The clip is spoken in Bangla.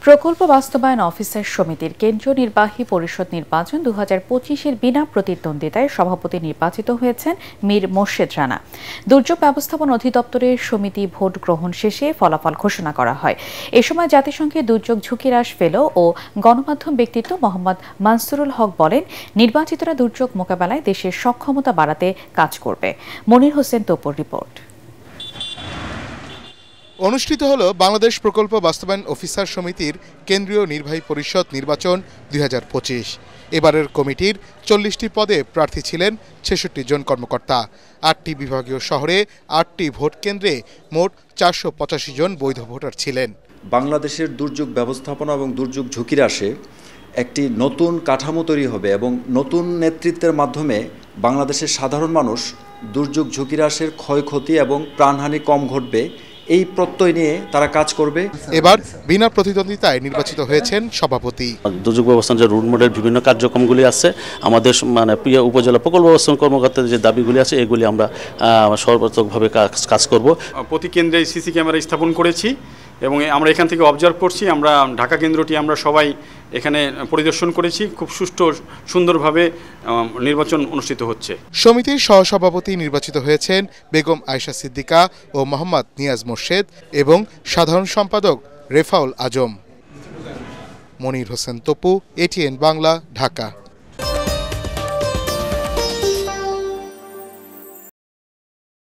প্রকল্প বাস্তবায়ন অফিসার সমিতির কেন্দ্রীয় নির্বাহী পরিষদ নির্বাচন 2025-এর বিনা প্রতিদ্বন্দ্বিতায় সভাপতি নির্বাচিত হয়েছেন মীর মোর্শেদ রানা। দুর্যোগ ব্যবস্থাপনা অধিদপ্তরের সমিতি ভোট গ্রহণ শেষে ফলাফল ঘোষণা করা হয়। এ সময় জাতিসংঘের দুর্যোগ ঝুঁকি হ্রাস ফেলো ও গণমাধ্যম ব্যক্তিত্ব মোহাম্মদ মানসুরুল হক বলেন, নির্বাচিতরা দুর্যোগ মোকাবেলায় দেশের সক্ষমতা বাড়াতে কাজ করবে। মনির হোসেন তোপর রিপোর্ট। অনুষ্ঠিত হলো বাংলাদেশ প্রকল্প বাস্তবায়ন অফিসার সমিতির কেন্দ্রীয় নির্বাহী পরিষদ নির্বাচন 2025। এবারের কমিটির 40টি পদে প্রার্থী ছিলেন 66 জন কর্মকর্তা। 8টি বিভাগীয় শহরে 8টি ভোট কেন্দ্রে মোট 485 জন বৈধ ভোটার ছিলেন। বাংলাদেশের দুর্যোগ ব্যবস্থাপনা এবং দুর্যোগ ঝুঁকি হ্রাসে একটি নতুন কাঠামো তৈরি হবে এবং নতুন নেতৃত্বের মাধ্যমে বাংলাদেশের সাধারণ মানুষ দুর্যোগ ঝুঁকি হ্রাসের ক্ষয়ক্ষতি এবং প্রাণহানি কম ঘটবে, এই প্রত্যয় নিয়ে তারা কাজ করবে। এবার বিনা প্রতিদ্বন্দ্বিতায় নির্বাচিত হয়েছেন সভাপতি। দুর্যোগ ব্যবস্থাপনা যে রুট মডেল বিভিন্ন কার্যক্রমগুলি আছে, আমাদের প্রিয় উপজেলা প্রকল্প ব্যবস্থাপনা কর্মকর্তাদের যে দাবিগুলি আছে, এগুলি আমরা সর্বাত্মকভাবে কাজ করব। প্রতি কেন্দ্রে সিসি ক্যামেরা স্থাপন করেছি এবং আমরা এখান থেকে অবজার্ভ করছি। আমরা ঢাকা কেন্দ্রটি আমরা সবাই এখানে পরিদর্শন করেছি। খুব সুষ্ঠু সুন্দরভাবে নির্বাচন অনুষ্ঠিত হচ্ছে। সমিতির সহসভাপতি নির্বাচিত হয়েছেন বেগম আয়েশা সিদ্দিকা ও মোহাম্মদ নিয়াজ মোর্শেদ এবং সাধারণ সম্পাদক রেফাউল আজম। মনির হোসেন তপু, এটিএন বাংলা, ঢাকা।